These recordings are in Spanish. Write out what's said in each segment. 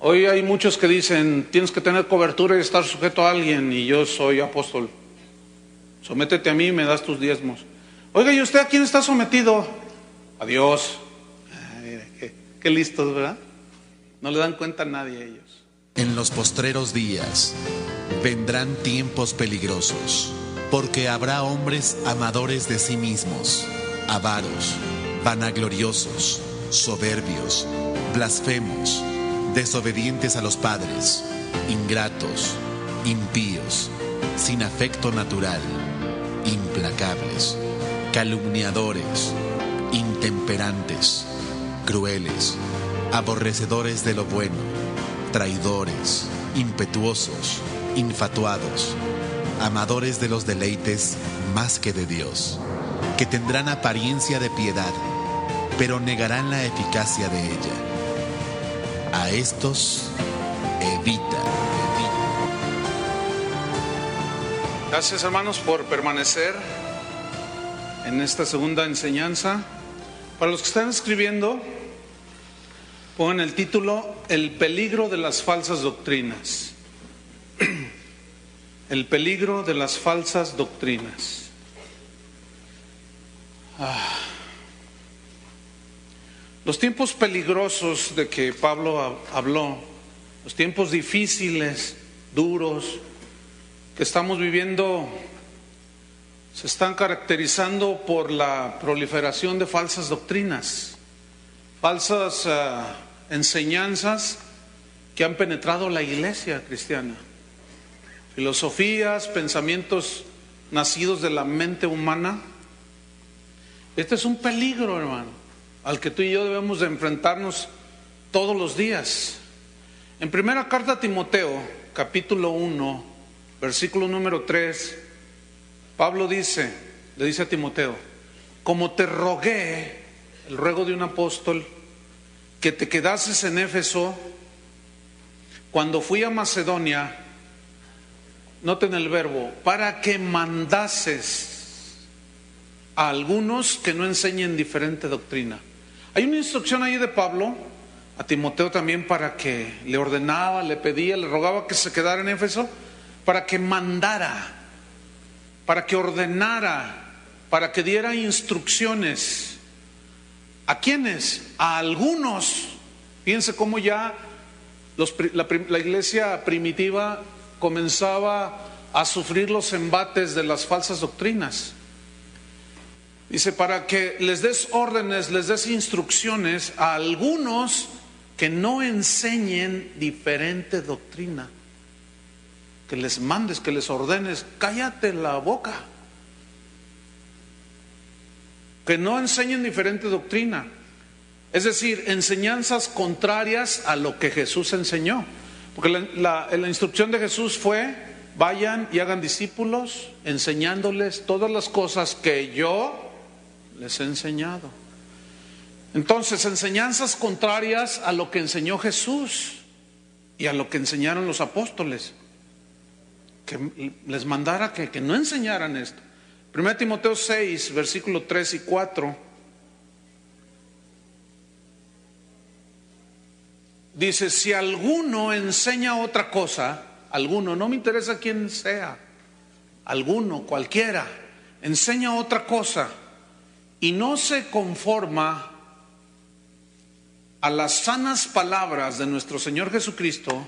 Hoy hay muchos que dicen, tienes que tener cobertura y estar sujeto a alguien, y yo soy apóstol. Sométete a mí y me das tus diezmos. Oiga, ¿y usted a quién está sometido? A Dios. Mire, qué listos, ¿verdad? No le dan cuenta a nadie ellos. En los postreros días vendrán tiempos peligrosos, porque habrá hombres amadores de sí mismos, avaros, vanagloriosos, soberbios, blasfemos, desobedientes a los padres, ingratos, impíos, sin afecto natural, implacables, calumniadores, intemperantes, crueles, aborrecedores de lo bueno, traidores, impetuosos, infatuados, amadores de los deleites más que de Dios, que tendrán apariencia de piedad, pero negarán la eficacia de ella. A estos evita. Gracias, hermanos, por permanecer en esta segunda enseñanza. Para los que están escribiendo, pongan el título: El peligro de las falsas doctrinas. El peligro de las falsas doctrinas. Los tiempos peligrosos de que Pablo habló, los tiempos difíciles, duros, que estamos viviendo, se están caracterizando por la proliferación de falsas doctrinas, falsas enseñanzas que han penetrado la iglesia cristiana. Filosofías, pensamientos nacidos de la mente humana. Este es un peligro, hermano, al que tú y yo debemos de enfrentarnos todos los días. En primera carta a Timoteo, capítulo 1, versículo número 3, Pablo le dice a Timoteo: como te rogué, el ruego de un apóstol, que te quedases en Éfeso cuando fui a Macedonia, noten el verbo, para que mandases a algunos que no enseñen diferente doctrina. Hay una instrucción ahí de Pablo a Timoteo también, para que le ordenaba, le pedía, le rogaba que se quedara en Éfeso, para que mandara, para que ordenara, para que diera instrucciones. ¿A quiénes? A algunos. Fíjense cómo ya la iglesia primitiva comenzaba a sufrir los embates de las falsas doctrinas. Dice, para que les des órdenes, les des instrucciones a algunos que no enseñen diferente doctrina. Que les mandes, que les ordenes, cállate la boca. Que no enseñen diferente doctrina. Es decir, enseñanzas contrarias a lo que Jesús enseñó. Porque la instrucción de Jesús fue: vayan y hagan discípulos, enseñándoles todas las cosas que yo les he enseñado. Entonces, enseñanzas contrarias a lo que enseñó Jesús y a lo que enseñaron los apóstoles, que les mandara que no enseñaran esto. 1 Timoteo 6, versículo 3 y 4 dice: si alguno enseña otra cosa, alguno, no me interesa quién sea, alguno, cualquiera, enseña otra cosa y no se conforma a las sanas palabras de nuestro Señor Jesucristo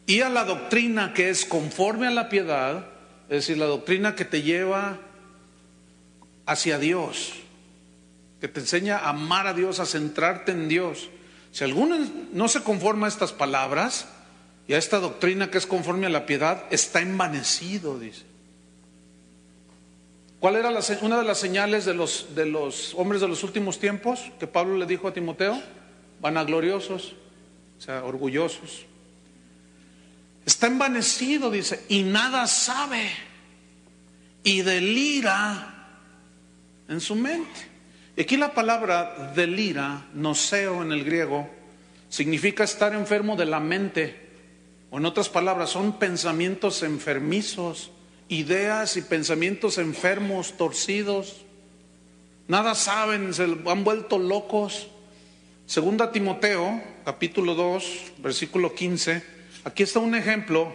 y a la doctrina que es conforme a la piedad, es decir, la doctrina que te lleva hacia Dios, que te enseña a amar a Dios, a centrarte en Dios. Si alguno no se conforma a estas palabras y a esta doctrina que es conforme a la piedad, está envanecido, dice. ¿Cuál era una de las señales de los hombres de los últimos tiempos que Pablo le dijo a Timoteo? Vanagloriosos, o sea, orgullosos. Está envanecido, dice, y nada sabe, y delira en su mente. Y aquí la palabra delira, noseo en el griego, significa estar enfermo de la mente, o en otras palabras, son pensamientos enfermizos, ideas y pensamientos enfermos, torcidos. Nada saben, se han vuelto locos. Segunda Timoteo, capítulo 2, versículo 15. Aquí está un ejemplo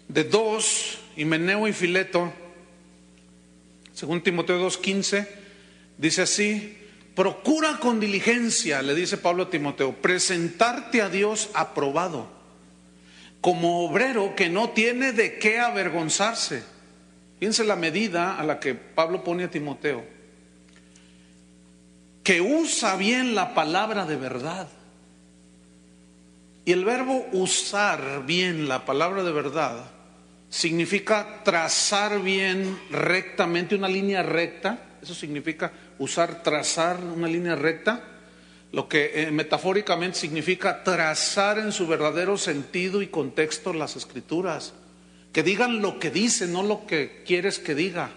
de dos, Himeneo y Fileto. Según Timoteo 2:15, dice así: procura con diligencia, le dice Pablo a Timoteo, presentarte a Dios aprobado, como obrero que no tiene de qué avergonzarse. Fíjense la medida a la que Pablo pone a Timoteo, que usa bien la palabra de verdad. Y el verbo usar bien la palabra de verdad significa trazar bien rectamente una línea recta. Eso significa trazar una línea recta, lo que metafóricamente significa trazar en su verdadero sentido y contexto las escrituras, que digan lo que dicen, no lo que quieres que diga.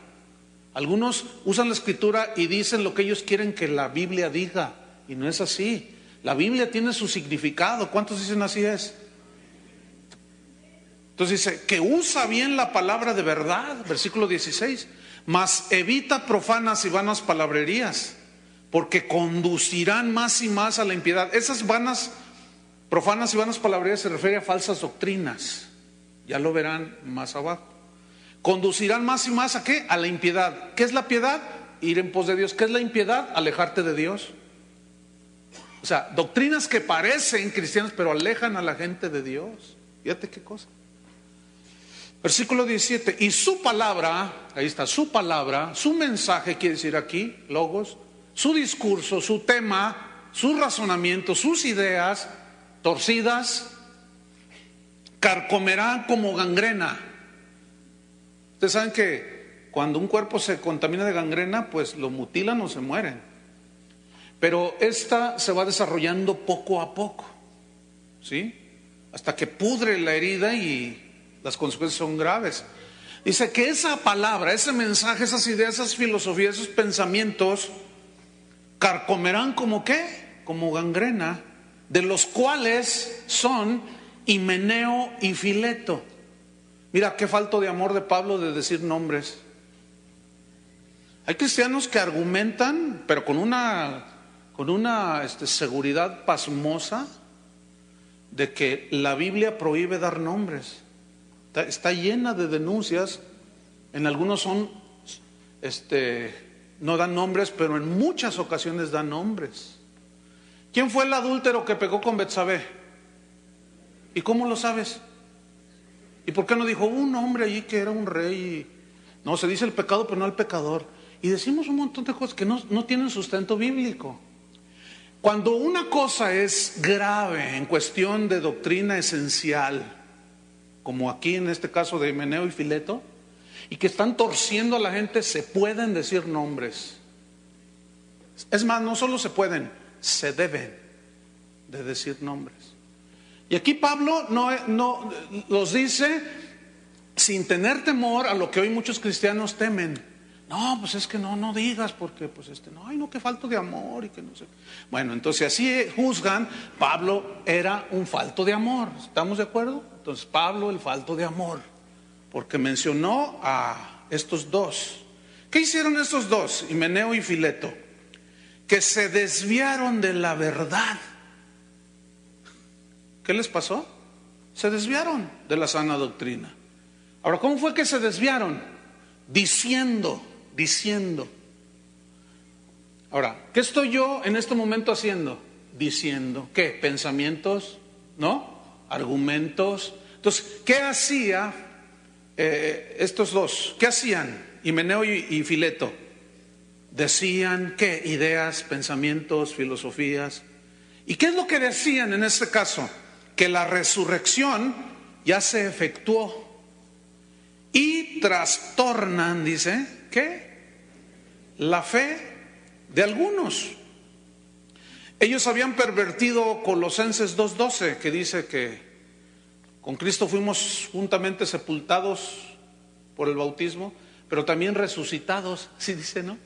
Algunos usan la escritura y dicen lo que ellos quieren que la Biblia diga, y no es así. La Biblia tiene su significado. ¿Cuántos dicen así es? Entonces dice que usa bien la palabra de verdad, versículo 16, mas evita profanas y vanas palabrerías, porque conducirán más y más a la impiedad. Esas profanas y vanas palabrerías se refiere a falsas doctrinas. Ya lo verán más abajo. Conducirán más y más ¿a qué? A la impiedad. ¿Qué es la piedad? Ir en pos de Dios. ¿Qué es la impiedad? Alejarte de Dios. O sea, doctrinas que parecen cristianas pero alejan a la gente de Dios. Fíjate qué cosa. Versículo 17, y su palabra, ahí está, su palabra, su mensaje, quiere decir aquí, logos, su discurso, su tema, sus razonamientos, sus ideas torcidas, carcomerán como gangrena. Ustedes saben que cuando un cuerpo se contamina de gangrena, pues lo mutilan o se mueren. Pero esta se va desarrollando poco a poco, ¿sí? Hasta que pudre la herida y las consecuencias son graves. Dice que esa palabra, ese mensaje, esas ideas, esas filosofías, esos pensamientos carcomerán como ¿qué? Como gangrena, de los cuales son Himeneo y Fileto. Mira qué falto de amor de Pablo de decir nombres. Hay cristianos que argumentan, pero con una seguridad pasmosa, de que la Biblia prohíbe dar nombres. Está llena de denuncias. En algunos son no dan nombres, pero en muchas ocasiones dan nombres. ¿Quién fue el adúltero que pecó con Betsabé? ¿Y cómo lo sabes? ¿Y por qué no dijo un hombre allí que era un rey? No, se dice el pecado pero no el pecador. Y decimos un montón de cosas que no tienen sustento bíblico. Cuando una cosa es grave en cuestión de doctrina esencial, como aquí en este caso de Himeneo y Fileto, y que están torciendo a la gente, se pueden decir nombres. Es más, no solo se pueden, se deben de decir nombres. Y aquí Pablo no los dice sin tener temor a lo que hoy muchos cristianos temen. No, pues es que no digas porque pues no, que falto de amor y que no sé. Bueno, entonces así juzgan, Pablo era un falto de amor, ¿estamos de acuerdo? Entonces Pablo el falto de amor, porque mencionó a estos dos. ¿Qué hicieron estos dos, Himeneo y Fileto? Que se desviaron de la verdad. ¿Qué les pasó? Se desviaron de la sana doctrina. Ahora, ¿cómo fue que se desviaron? Diciendo. Ahora, ¿qué estoy yo en este momento haciendo? Diciendo. ¿Qué? Pensamientos, ¿no? Argumentos. Entonces, ¿qué hacía estos dos? ¿Qué hacían? Himeneo y Fileto. Decían, ¿qué? Ideas, pensamientos, filosofías. ¿Y qué es lo que decían en este caso? Que la resurrección ya se efectuó. Y trastornan, dice, ¿qué? La fe de algunos. Ellos habían pervertido Colosenses 2:12, que dice que con Cristo fuimos juntamente sepultados por el bautismo, pero también resucitados, ¿sí dice, no?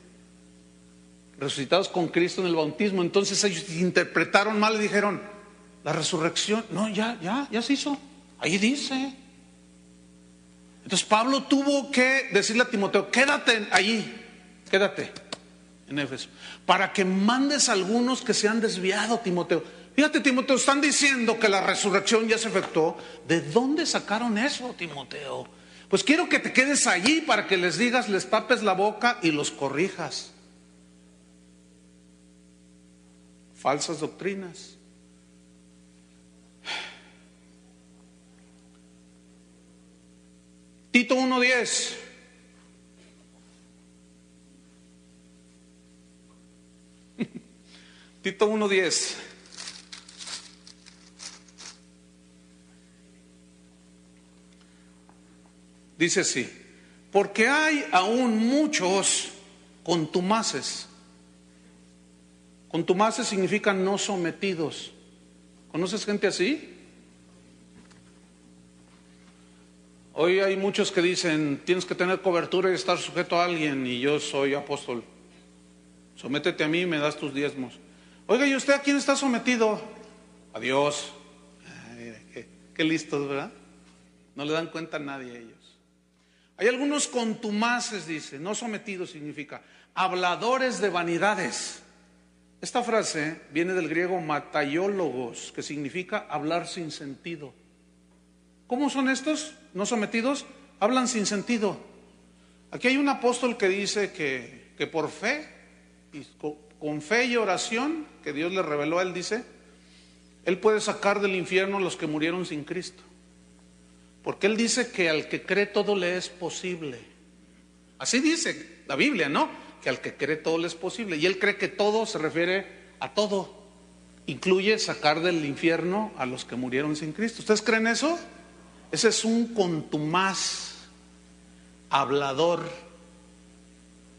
Resucitados con Cristo en el bautismo. Entonces ellos interpretaron mal y dijeron, la resurrección, no, ya se hizo, ahí dice. Entonces Pablo tuvo que decirle a Timoteo, quédate allí, quédate en Éfeso, para que mandes a algunos que se han desviado, Timoteo. Fíjate, Timoteo, están diciendo que la resurrección ya se efectuó. ¿De dónde sacaron eso, Timoteo? Pues quiero que te quedes allí para que les digas, les tapes la boca y los corrijas. Falsas doctrinas. Tito 1:10. Tito 1:10. Dice así: porque hay aún muchos contumaces. Contumaces significa no sometidos. ¿Conoces gente así? Hoy hay muchos que dicen, tienes que tener cobertura y estar sujeto a alguien, y yo soy apóstol. Sométete a mí y me das tus diezmos. Oiga, ¿y usted a quién está sometido? A Dios. Ay, qué listos, ¿verdad? No le dan cuenta a nadie a ellos. Hay algunos contumaces, dice, no sometidos significa habladores de vanidades. Esta frase viene del griego mataiólogos, que significa hablar sin sentido. ¿Cómo son estos no sometidos? Hablan sin sentido. Aquí hay un apóstol que dice que por fe, y con fe y oración que Dios le reveló a él, dice, él puede sacar del infierno a los que murieron sin Cristo. Porque él dice que al que cree todo le es posible. Así dice la Biblia, ¿no? Que al que cree todo le es posible. Y él cree que todo se refiere a todo. Incluye sacar del infierno a los que murieron sin Cristo. ¿Ustedes creen eso? Ese es un contumaz, hablador.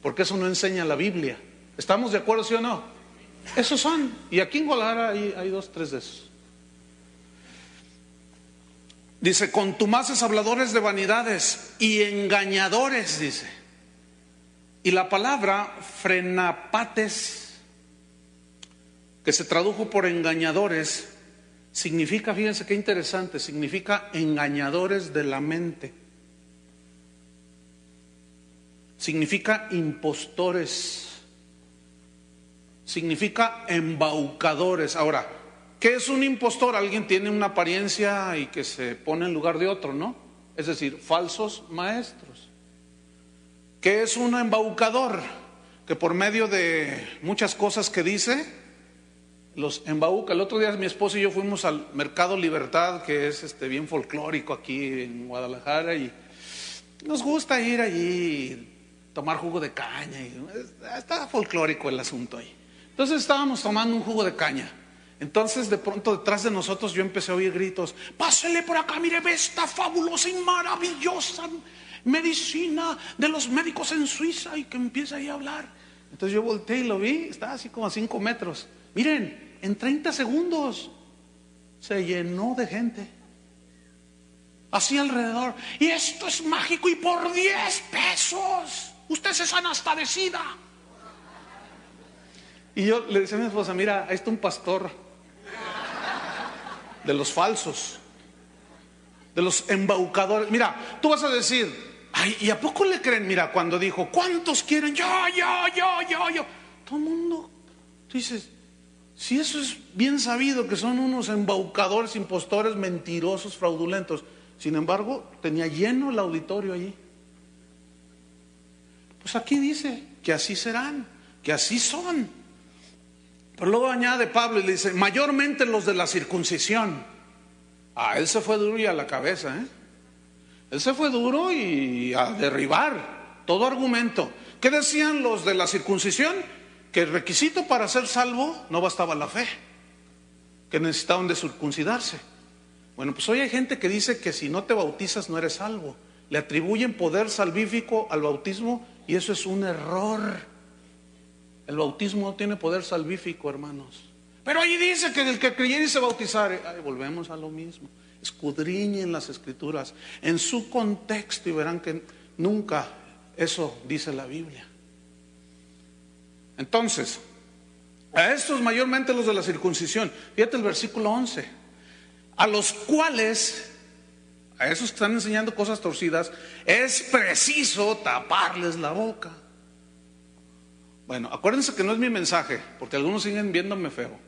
Porque eso no enseña la Biblia. ¿Estamos de acuerdo, sí o no? Esos son. Y aquí en Guadalajara hay 2, 3 de esos. Dice, contumaces, habladores de vanidades y engañadores, dice. Y la palabra frenapates, que se tradujo por engañadores, significa, fíjense qué interesante, significa engañadores de la mente. Significa impostores. Significa embaucadores. Ahora, ¿qué es un impostor? Alguien tiene una apariencia y que se pone en lugar de otro, ¿no? Es decir, falsos maestros. ¿Qué es un embaucador? Que por medio de muchas cosas que dice, los embauca. El otro día mi esposo y yo fuimos al Mercado Libertad, que es bien folclórico aquí en Guadalajara, y nos gusta ir allí, tomar jugo de caña, y está folclórico el asunto ahí. Entonces estábamos tomando un jugo de caña. Entonces de pronto detrás de nosotros yo empecé a oír gritos: pásele por acá, mire, ve esta fabulosa y maravillosa medicina de los médicos en Suiza, y que empieza ahí a hablar. Entonces yo volteé y lo vi, estaba así como a 5 metros. Miren, en 30 segundos se llenó de gente, así alrededor. Y esto es mágico, y por 10 pesos usted se sana hasta de sida. Y yo le decía a mi esposa: mira, ahí está un pastor de los falsos, de los embaucadores. Mira, tú vas a decir: ay, ¿y a poco le creen? Mira, cuando dijo, ¿cuántos quieren? Yo. Todo el mundo. Tú dices, si eso es bien sabido que son unos embaucadores, impostores, mentirosos, fraudulentos. Sin embargo, tenía lleno el auditorio allí. Pues aquí dice que así serán, que así son. Pero luego añade Pablo y le dice: mayormente los de la circuncisión. Él se fue duro y a la cabeza, Él se fue duro y a derribar todo argumento. ¿Qué decían los de la circuncisión? Que el requisito para ser salvo no bastaba la fe, que necesitaban de circuncidarse. Bueno, pues hoy hay gente que dice que si no te bautizas no eres salvo. Le atribuyen poder salvífico al bautismo, y eso es un error. El bautismo no tiene poder salvífico, hermanos. Pero ahí dice que el que creyere y se bautizare. Volvemos a lo mismo. Escudriñen las escrituras en su contexto y verán que nunca eso dice la Biblia. Entonces, a estos mayormente los de la circuncisión, fíjate el versículo 11, a los cuales, a esos que están enseñando cosas torcidas, es preciso taparles la boca. Bueno, acuérdense que no es mi mensaje, porque algunos siguen viéndome feo.